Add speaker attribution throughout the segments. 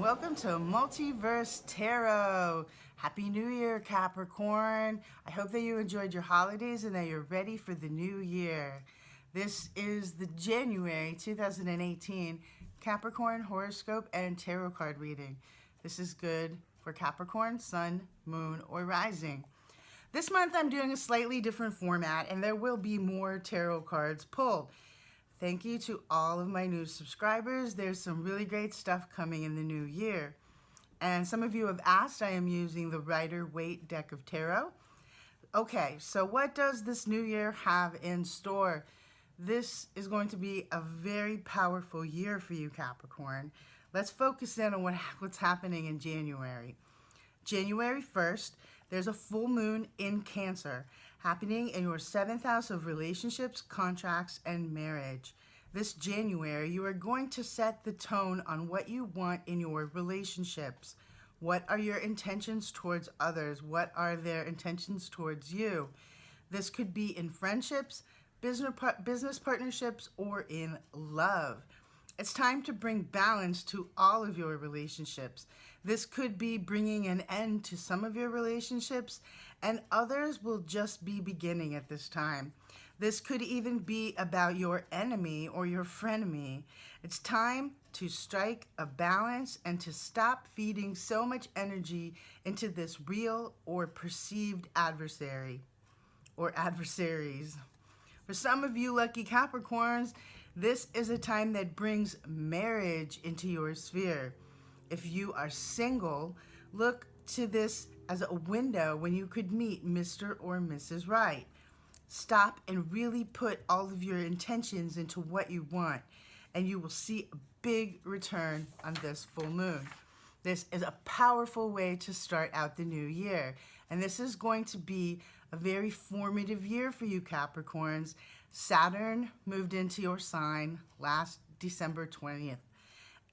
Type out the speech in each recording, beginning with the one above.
Speaker 1: welcome to Multiverse Tarot. Happy New Year, Capricorn. I hope that you enjoyed your holidays and that you're ready for the new year. This is the January 2018 Capricorn horoscope and tarot card reading. This is good for Capricorn, Sun, Moon, or Rising. This month I'm doing a slightly different format and there will be more tarot cards pulled. Thank you to all of my new subscribers. There's some really great stuff coming in the new year. And some of you have asked, I am using the Rider-Waite deck of tarot. Okay, so what does this new year have in store? This is going to be a very powerful year for you, Capricorn. Let's focus in on what's happening in January. January 1st, there's a full moon in Cancer happening in your 7th house of relationships, contracts, and marriage. This January, you are going to set the tone on what you want in your relationships. What are your intentions towards others? What are their intentions towards you? This could be in friendships, business partnerships, or in love. It's time to bring balance to all of your relationships. This could be bringing an end to some of your relationships, and others will just be beginning at this time. This could even be about your enemy or your frenemy. It's time to strike a balance and to stop feeding so much energy into this real or perceived adversary or adversaries. For some of you lucky Capricorns, this is a time that brings marriage into your sphere. If you are single, look to this as a window when you could meet Mr. or Mrs. Right. Stop and really put all of your intentions into what you want, and you will see a big return on this full moon. This is a powerful way to start out the new year, and this is going to be a very formative year for you Capricorns. Saturn moved into your sign last December 20th,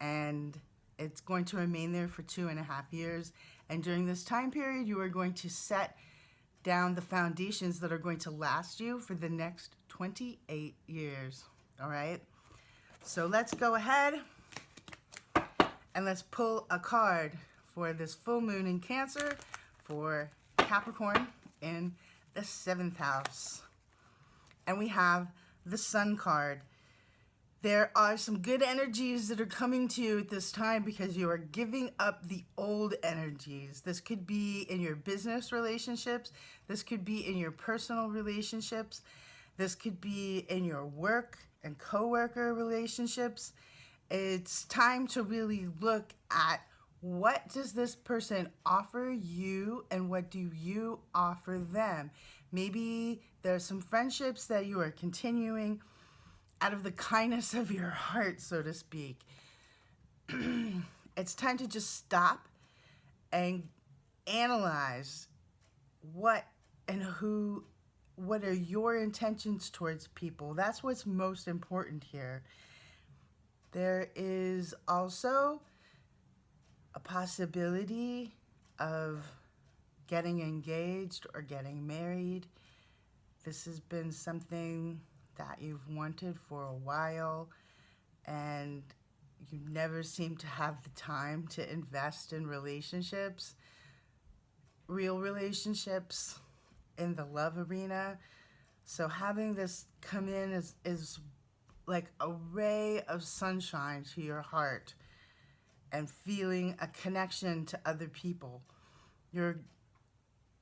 Speaker 1: and it's going to remain there for 2.5 years. And during this time period, you are going to set down the foundations that are going to last you for the next 28 years. All right? So let's go ahead and let's pull a card for this full moon in Cancer for Capricorn in the 7th house. And we have the Sun card. There are some good energies that are coming to you at this time because you are giving up the old energies. This could be in your business relationships. This could be in your personal relationships. This could be in your work and coworker relationships. It's time to really look at what does this person offer you and what do you offer them. Maybe there's some friendships that you are continuing out of the kindness of your heart, so to speak. It's time to just stop and analyze what are your intentions towards people. That's what's most important here. There is also a possibility of getting engaged or getting married. This has been something that you've wanted for a while, and you never seem to have the time to invest in relationships, real relationships in the love arena. So having this come in is like a ray of sunshine to your heart and feeling a connection to other people.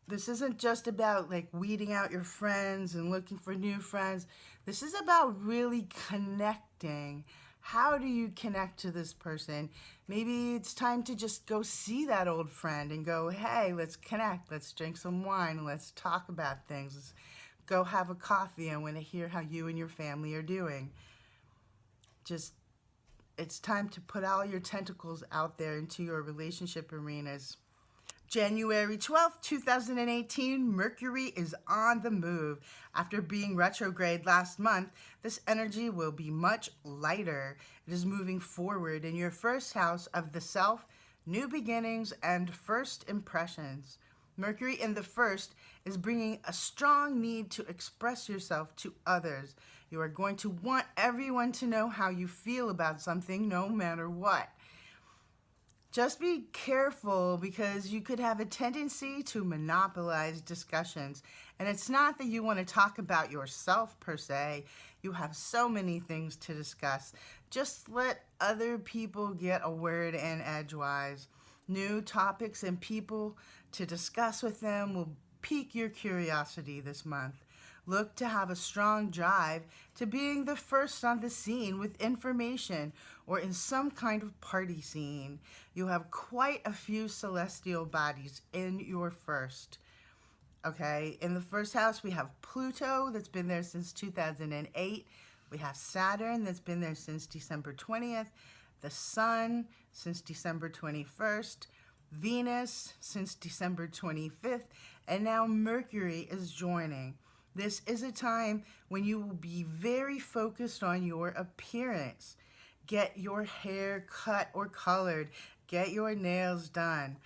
Speaker 1: This isn't just about like weeding out your friends and looking for new friends. This is about really connecting. How do you connect to this person? Maybe it's time to just go see that old friend and go, hey, let's connect. Let's drink some wine. Let's talk about things. Let's go have a coffee. I want to hear how you and your family are doing. It's time to put all your tentacles out there into your relationship arenas. January 12th, 2018, Mercury is on the move. After being retrograde last month, this energy will be much lighter. It is moving forward in your 1st house of the self, new beginnings, and first impressions. Mercury in the 1st is bringing a strong need to express yourself to others. You are going to want everyone to know how you feel about something no matter what. Just be careful because you could have a tendency to monopolize discussions. And it's not that you want to talk about yourself per se. You have so many things to discuss. Just let other people get a word in edgewise. New topics and people to discuss with them will pique your curiosity this month. Look to have a strong drive to being the first on the scene with information or in some kind of party scene. You have quite a few celestial bodies in your first. Okay, in the first house we have Pluto that's been there since 2008. We have Saturn that's been there since December 20th. The Sun since December 21st. Venus since December 25th. And now Mercury is joining. This is a time when you will be very focused on your appearance. Get your hair cut or colored. Get your nails done.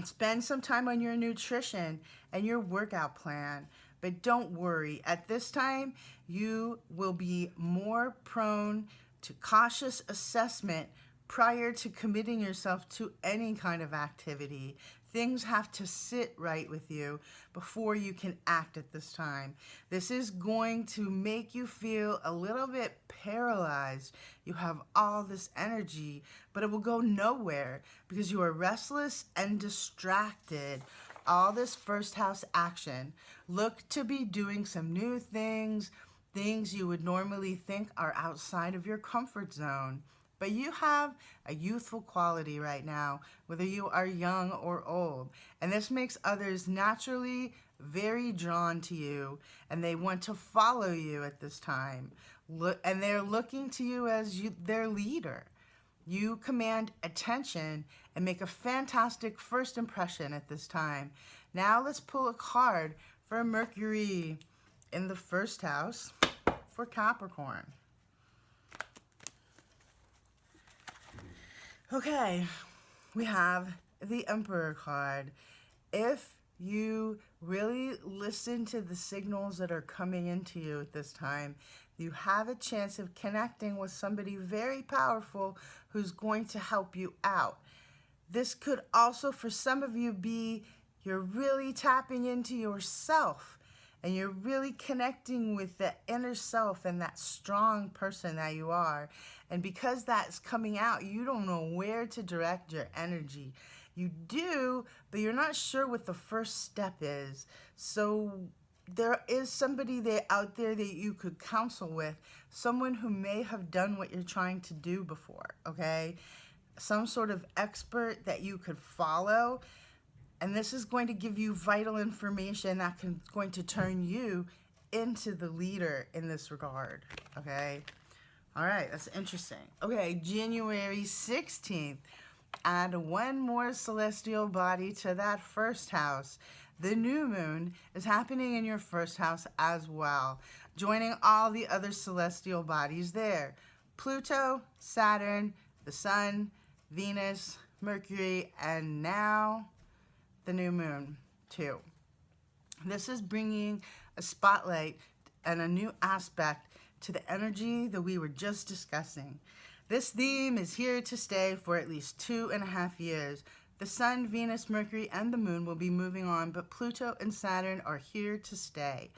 Speaker 1: Spend some time on your nutrition and your workout plan. But don't worry, at this time, you will be more prone to cautious assessment prior to committing yourself to any kind of activity. Things have to sit right with you before you can act at this time. This is going to make you feel a little bit paralyzed. You have all this energy, but it will go nowhere because you are restless and distracted. All this first house action. Look to be doing some new things, things you would normally think are outside of your comfort zone. But you have a youthful quality right now, whether you are young or old. And this makes others naturally very drawn to you, and they want to follow you at this time. And they're looking to you as their leader. You command attention and make a fantastic first impression at this time. Now let's pull a card for Mercury in the first house for Capricorn. Okay, we have the Emperor card. If you really listen to the signals that are coming into you at this time, you have a chance of connecting with somebody very powerful who's going to help you out. This could also, for some of you, be you're really tapping into yourself and you're really connecting with the inner self and that strong person that you are. And because that's coming out, you don't know where to direct your energy. You do, but you're not sure what the first step is. So there is somebody out there that you could counsel with, someone who may have done what you're trying to do before, okay? Some sort of expert that you could follow. And this is going to give you vital information that going to turn you into the leader in this regard, okay? All right, that's interesting. Okay, January 16th, add one more celestial body to that first house. The new moon is happening in your first house as well, joining all the other celestial bodies there. Pluto, Saturn, the Sun, Venus, Mercury, and now the new moon too. This is bringing a spotlight and a new aspect to the energy that we were just discussing. This theme is here to stay for at least 2.5 years. The Sun, Venus, Mercury, and the moon will be moving on, but Pluto and Saturn are here to stay.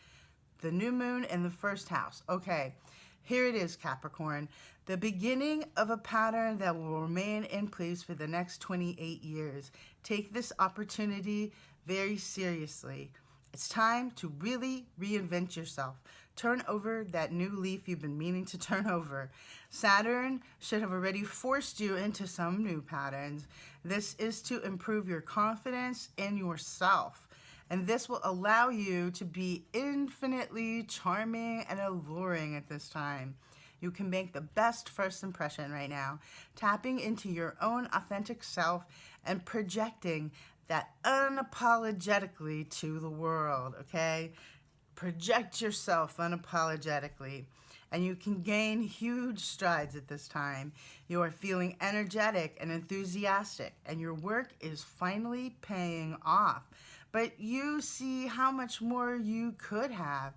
Speaker 1: The new moon in the first house. Okay, here it is, Capricorn. The beginning of a pattern that will remain in place for the next 28 years. Take this opportunity very seriously. It's time to really reinvent yourself. Turn over that new leaf you've been meaning to turn over. Saturn should have already forced you into some new patterns. This is to improve your confidence in yourself. And this will allow you to be infinitely charming and alluring at this time. You can make the best first impression right now, tapping into your own authentic self and projecting that unapologetically to the world, okay? Project yourself unapologetically, and you can gain huge strides at this time. You are feeling energetic and enthusiastic, and your work is finally paying off. But you see how much more you could have.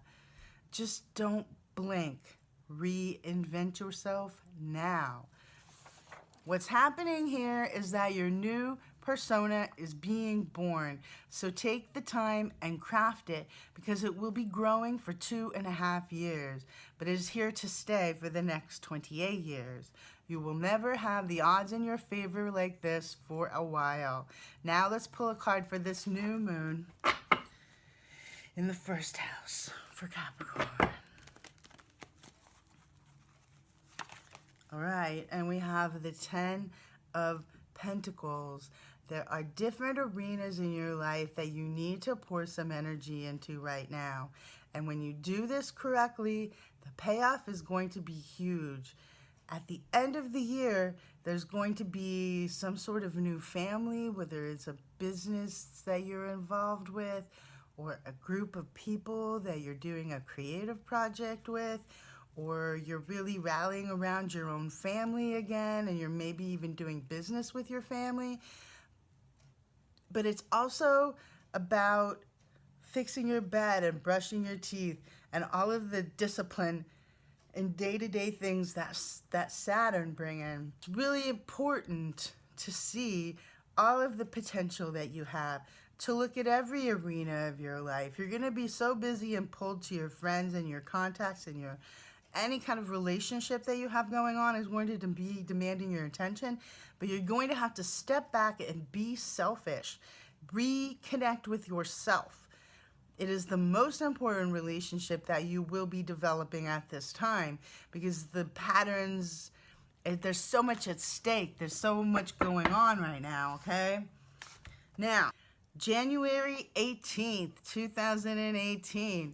Speaker 1: Just don't blink. Reinvent yourself now. What's happening here is that your new persona is being born. So take the time and craft it, because it will be growing for 2.5 years, but it is here to stay for the next 28 years. You will never have the odds in your favor like this for a while. Now let's pull a card for this new moon in the first house for Capricorn. All right, and we have the 10 of Pentacles. There are different arenas in your life that you need to pour some energy into right now. And when you do this correctly, the payoff is going to be huge. At the end of the year, there's going to be some sort of new family, whether it's a business that you're involved with, or a group of people that you're doing a creative project with, or you're really rallying around your own family again, and you're maybe even doing business with your family. But it's also about fixing your bed and brushing your teeth and all of the discipline and day-to-day things that Saturn bring in. It's really important to see all of the potential that you have, to look at every arena of your life. You're going to be so busy and pulled to your friends and your contacts, and your any kind of relationship that you have going on is going to be demanding your attention, but you're going to have to step back and be selfish. Reconnect with yourself. It is the most important relationship that you will be developing at this time, because the patterns, there's so much at stake. There's so much going on right now, okay? Now, January 18th, 2018,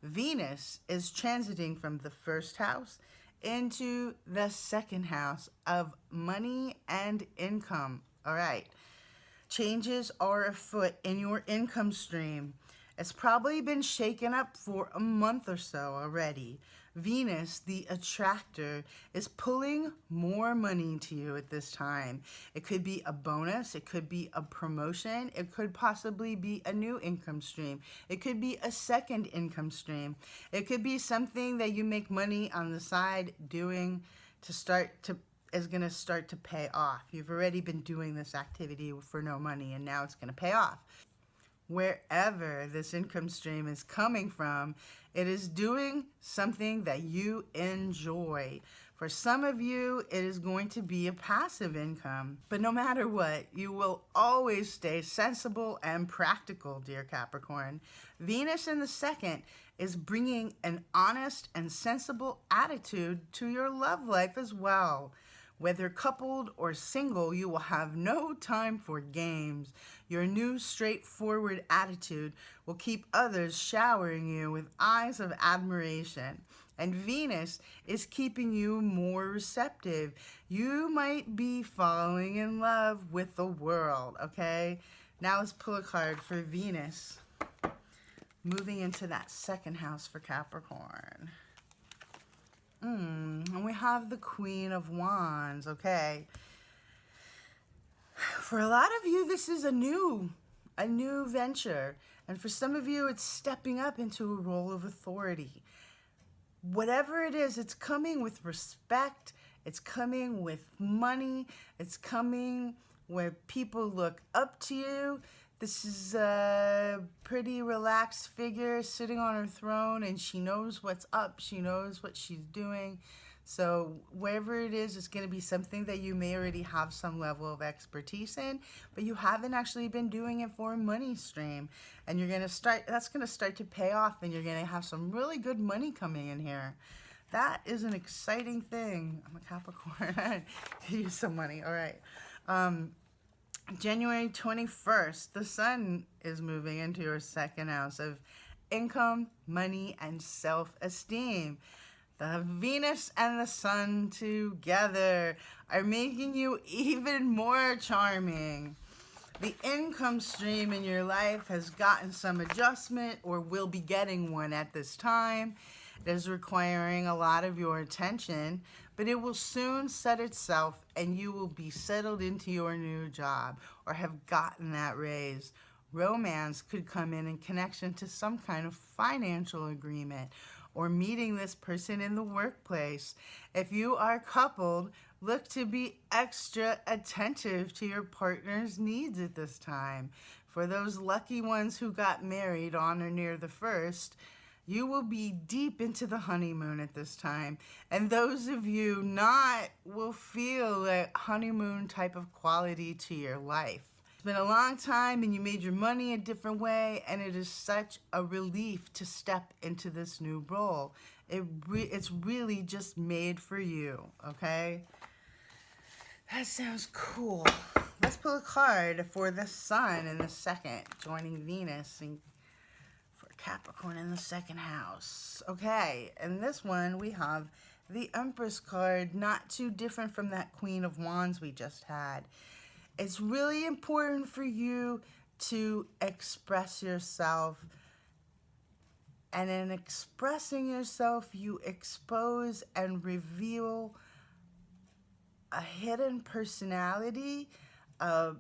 Speaker 1: Venus is transiting from the first house into the second house of money and income. All right. Changes are afoot in your income stream. It's probably been shaken up for a month or so already. Venus, the attractor, is pulling more money to you at this time. It could be a bonus, it could be a promotion, it could possibly be a new income stream. It could be a second income stream. It could be something that you make money on the side doing is going to start to pay off. You've already been doing this activity for no money, and now it's going to pay off. Wherever this income stream is coming from, it is doing something that you enjoy. For some of you, it is going to be a passive income. But no matter what, you will always stay sensible and practical, dear Capricorn. Venus in the second is bringing an honest and sensible attitude to your love life as well. Whether coupled or single, you will have no time for games. Your new straightforward attitude will keep others showering you with eyes of admiration. And Venus is keeping you more receptive. You might be falling in love with the world, okay? Now let's pull a card for Venus, moving into that second house for Capricorn. And we have the Queen of Wands, okay? For a lot of you, this is a new venture. And for some of you, it's stepping up into a role of authority. Whatever it is, it's coming with respect. It's coming with money. It's coming where people look up to you. This is a pretty relaxed figure sitting on her throne, and she knows what's up. She knows what she's doing. So wherever it is, it's going to be something that you may already have some level of expertise in, but you haven't actually been doing it for a money stream. And you're going to start, that's going to start to pay off, and you're going to have some really good money coming in here. That is an exciting thing. I'm a Capricorn. Give you some money. All right. January 21st, the sun is moving into your second house of income, money, and self-esteem. The Venus and the sun together are making you even more charming. The income stream in your life has gotten some adjustment, or will be getting one at this time. It is requiring a lot of your attention, but it will soon set itself, and you will be settled into your new job or have gotten that raise. Romance could come in connection to some kind of financial agreement or meeting this person in the workplace. If you are coupled, Look to be extra attentive to your partner's needs at this time. For those lucky ones who got married on or near the 1st, you will be deep into the honeymoon at this time. And those of you not will feel a honeymoon type of quality to your life. It's been a long time and you made your money a different way, and it is such a relief to step into this new role. It's really just made for you, okay? That sounds cool. Let's pull a card for the Sun in the 2nd, joining Venus for Capricorn in the 2nd house. Okay, and this one we have the Empress card, not too different from that Queen of Wands we just had. It's really important for you to express yourself. And in expressing yourself, you expose and reveal a hidden personality, a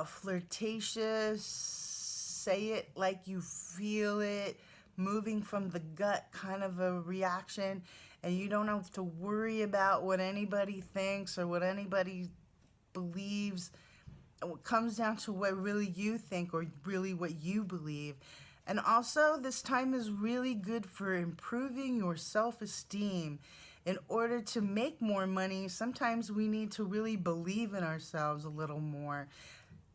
Speaker 1: flirtatious, say it like you feel it, moving from the gut kind of a reaction, and you don't have to worry about what anybody thinks or what anybody believes. It comes down to what really you think or really what you believe. And also, this time is really good for improving your self-esteem. In order to make more money, sometimes we need to really believe in ourselves a little more.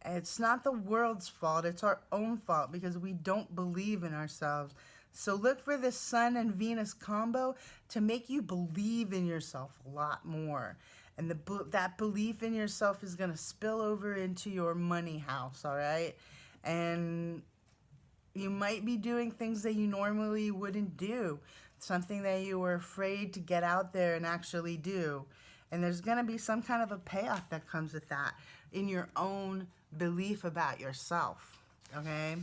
Speaker 1: It's not the world's fault, it's our own fault because we don't believe in ourselves. So look for the Sun and Venus combo to make you believe in yourself a lot more. And that belief in yourself is going to spill over into your money house, all right? And you might be doing things that you normally wouldn't do. Something that you were afraid to get out there and actually do. And there's going to be some kind of a payoff that comes with that in your own belief about yourself, okay?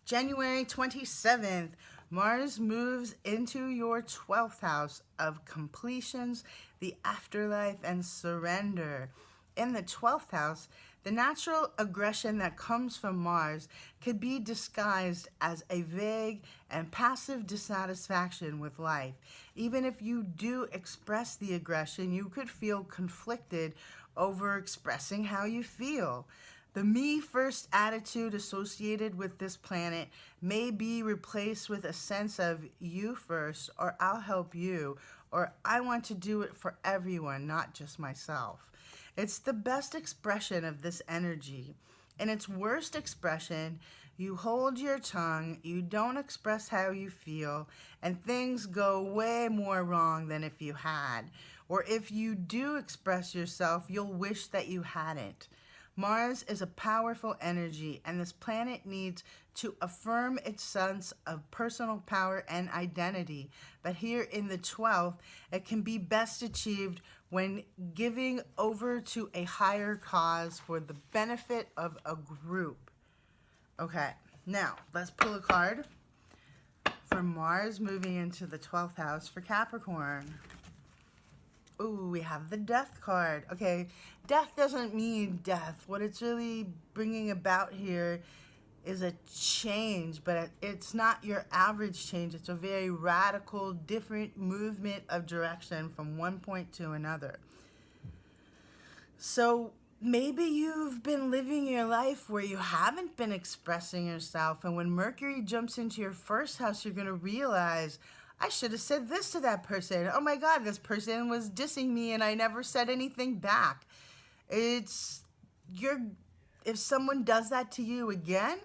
Speaker 1: January 27th, Mars moves into your 12th house of completions, the afterlife, and surrender. In the 12th house, the natural aggression that comes from Mars could be disguised as a vague and passive dissatisfaction with life. Even if you do express the aggression, you could feel conflicted over expressing how you feel. The me first attitude associated with this planet may be replaced with a sense of you first, or I'll help you, or I want to do it for everyone, not just myself. It's the best expression of this energy. In its worst expression, you hold your tongue, you don't express how you feel, and things go way more wrong than if you had. Or if you do express yourself, you'll wish that you hadn't. Mars is a powerful energy, and this planet needs to affirm its sense of personal power and identity. But here in the 12th, it can be best achieved when giving over to a higher cause for the benefit of a group. Okay, now let's pull a card for Mars moving into the 12th house for Capricorn. Ooh, we have the Death card. Okay, death doesn't mean death. What it's really bringing about here is a change, but it's not your average change. It's a very radical, different movement of direction from one point to another. So maybe you've been living your life where you haven't been expressing yourself, and when Mercury jumps into your 1st house, you're going to realize, I should have said this to that person. Oh my God, this person was dissing me and I never said anything back. If someone does that to you again,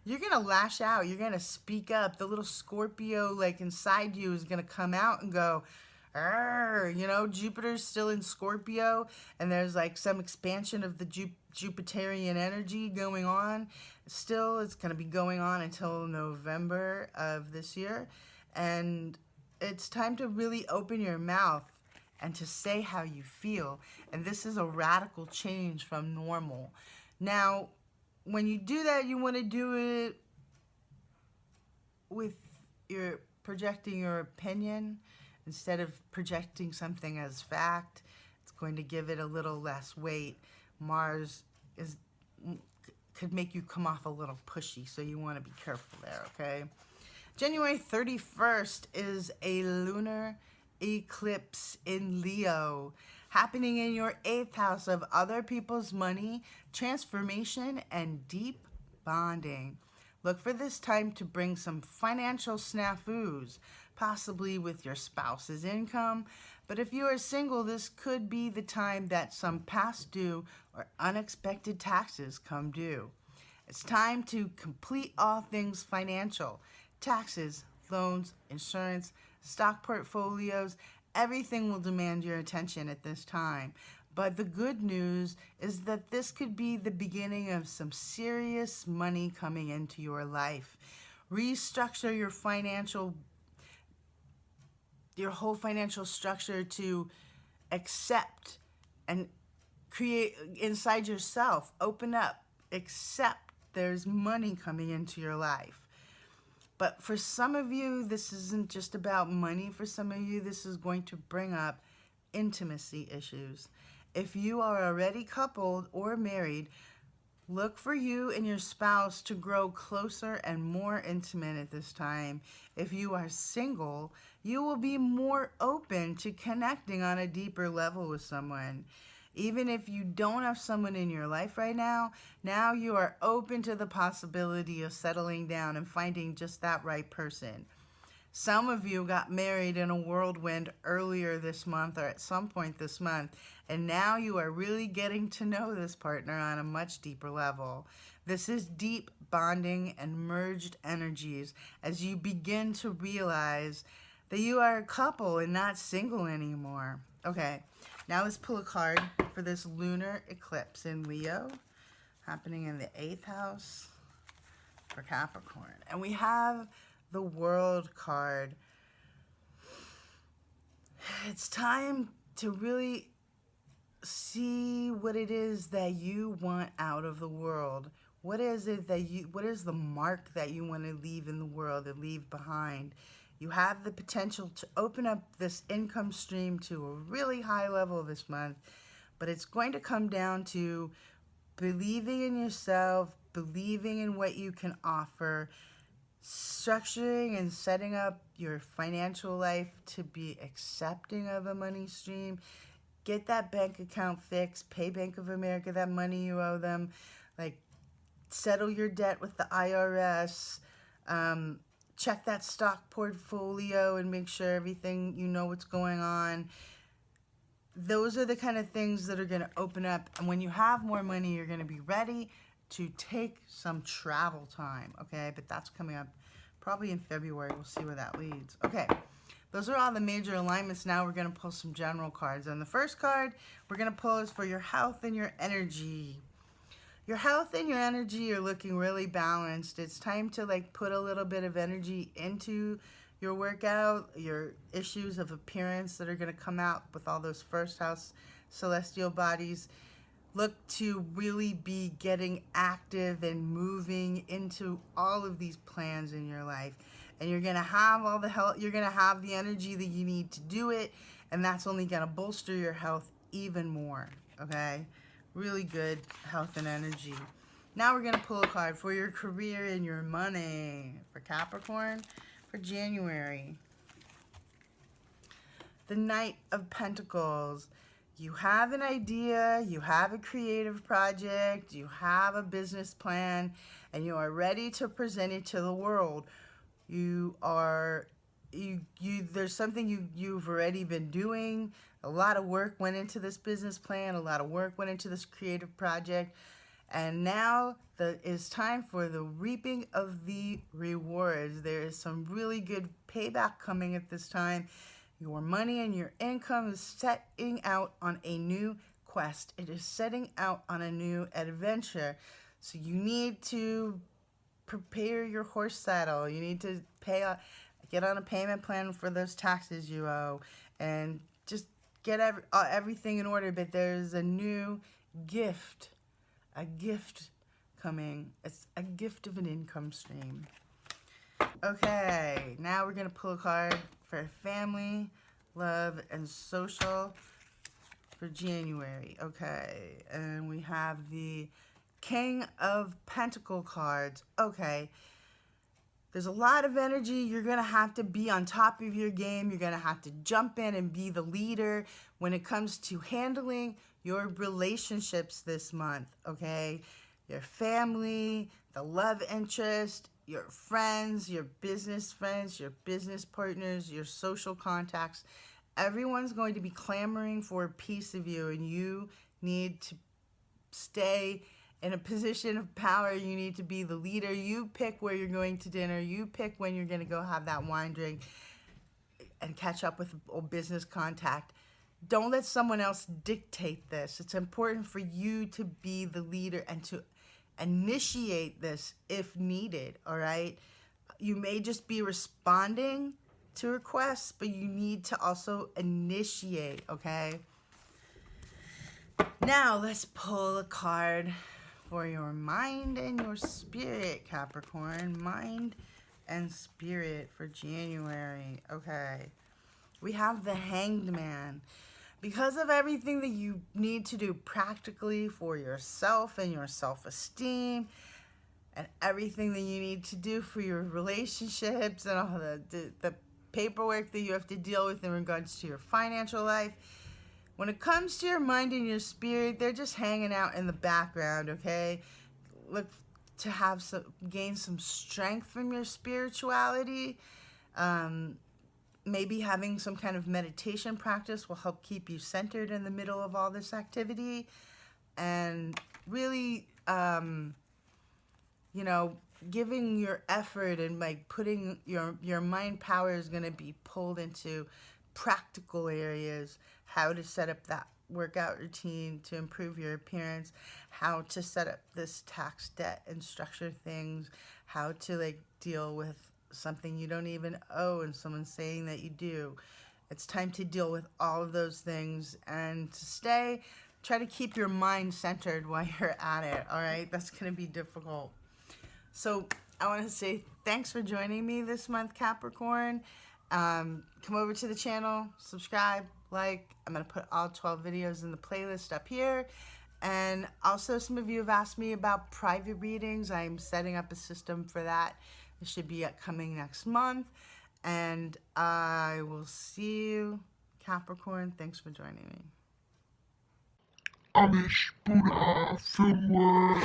Speaker 1: you're going to lash out. You're going to speak up. The little Scorpio like inside you is going to come out and go, "Arr," you know, Jupiter's still in Scorpio, and there's like some expansion of the Jupiterian energy going on. Still, it's going to be going on until November of this year. And it's time to really open your mouth and to say how you feel. And this is a radical change from normal. Now, when you do that, you want to do it with your projecting your opinion instead of projecting something as fact. It's going to give it a little less weight. Mars could make you come off a little pushy, so you want to be careful there, okay? January 31st is a lunar eclipse in Leo. happening in your 8th house of other people's money, transformation, and deep bonding. Look for this time to bring some financial snafus, possibly with your spouse's income. But if you are single, this could be the time that some past due or unexpected taxes come due. It's time to complete all things financial: taxes, loans, insurance, stock portfolios. Everything will demand your attention at this time. But the good news is that this could be the beginning of some serious money coming into your life. Restructure your whole financial structure to accept and create inside yourself. Open up, accept there's money coming into your life. But for some of you, this isn't just about money. For some of you, this is going to bring up intimacy issues. If you are already coupled or married, look for you and your spouse to grow closer and more intimate at this time. If you are single, you will be more open to connecting on a deeper level with someone. Even if you don't have someone in your life right now you are open to the possibility of settling down and finding just that right person. Some of you got married in a whirlwind earlier this month or at some point this month, and now you are really getting to know this partner on a much deeper level. This is deep bonding and merged energies as you begin to realize that you are a couple and not single anymore. Okay, now let's pull a card for this lunar eclipse in Leo, happening in the 8th house for Capricorn. And we have the World card. It's time to really see what it is that you want out of the world. What is the mark that you want to leave in the world and leave behind? You have the potential to open up this income stream to a really high level this month, but it's going to come down to believing in yourself, believing in what you can offer, structuring and setting up your financial life to be accepting of a money stream. Get that bank account fixed, pay Bank of America that money you owe them, like settle your debt with the IRS, check that stock portfolio and make sure everything, you know what's going on. Those are the kind of things that are going to open up, and when you have more money, you're going to be ready to take some travel time, okay? But that's coming up probably in February. We'll see where that leads. Okay, those are all the major alignments. Now we're going to pull some general cards. And the first card we're going to pull is for your health and your energy. Your health and your energy are looking really balanced. It's time to put a little bit of energy into your workout, your issues of appearance that are going to come out with all those first house celestial bodies. Look to really be getting active and moving into all of these plans in your life. And you're going to have all the health, you're going to have the energy that you need to do it, and that's only going to bolster your health even more, okay? Really good health and energy. Now we're going to pull a card for your career and your money for Capricorn for January. The Knight of Pentacles. You have an idea, you have a creative project, you have a business plan, and you are ready to present it to the world. There's something you've already been doing. A lot of work went into this business plan, a lot of work went into this creative project, and now it's time for the reaping of the rewards. There is some really good payback coming at this time. Your money and your income is setting out on a new quest. It is setting out on a new adventure. So you need to prepare your horse saddle. You need to get on a payment plan for those taxes you owe, and just get everything in order. But there's a new gift coming. It's a gift of an income stream. Okay, now we're going to pull a card for family, love, and social for January. Okay, and we have the King of Pentacle cards. Okay, There's a lot of energy. You're going to have to be on top of your game. You're going to have to jump in and be the leader when it comes to handling your relationships this month, okay? Your family, the love interest, your friends, your business partners, your social contacts. Everyone's going to be clamoring for a piece of you, and you need to stay in a position of power. You need to be the leader. You pick where you're going to dinner. You pick when you're going to go have that wine drink and catch up with a business contact. Don't let someone else dictate this. It's important for you to be the leader and to initiate this if needed, all right? You may just be responding to requests, but you need to also initiate, okay? Now let's pull a card for your mind and your spirit, Capricorn. Mind and spirit for January. Okay. We have the Hanged Man. Because of everything that you need to do practically for yourself and your self-esteem, and everything that you need to do for your relationships and all the paperwork that you have to deal with in regards to your financial life, when it comes to your mind and your spirit, they're just hanging out in the background, okay? Look to gain some strength from your spirituality. Maybe having some kind of meditation practice will help keep you centered in the middle of all this activity. And really, giving your effort and like putting your mind power is going to be pulled into practical areas. How to set up that workout routine to improve your appearance, how to set up this tax debt and structure things, how to like deal with something you don't even owe and someone saying that you do. It's time to deal with all of those things and to try to keep your mind centered while you're at it, all right? That's going to be difficult. So I want to say thanks for joining me this month, Capricorn. Come over to the channel, subscribe, like. I'm going to put all 12 videos in the playlist up here. And also some of you have asked me about private readings. I'm setting up a system for that. It should be coming next month. And I will see you, Capricorn. Thanks for joining me.
Speaker 2: Alles Gute für mich.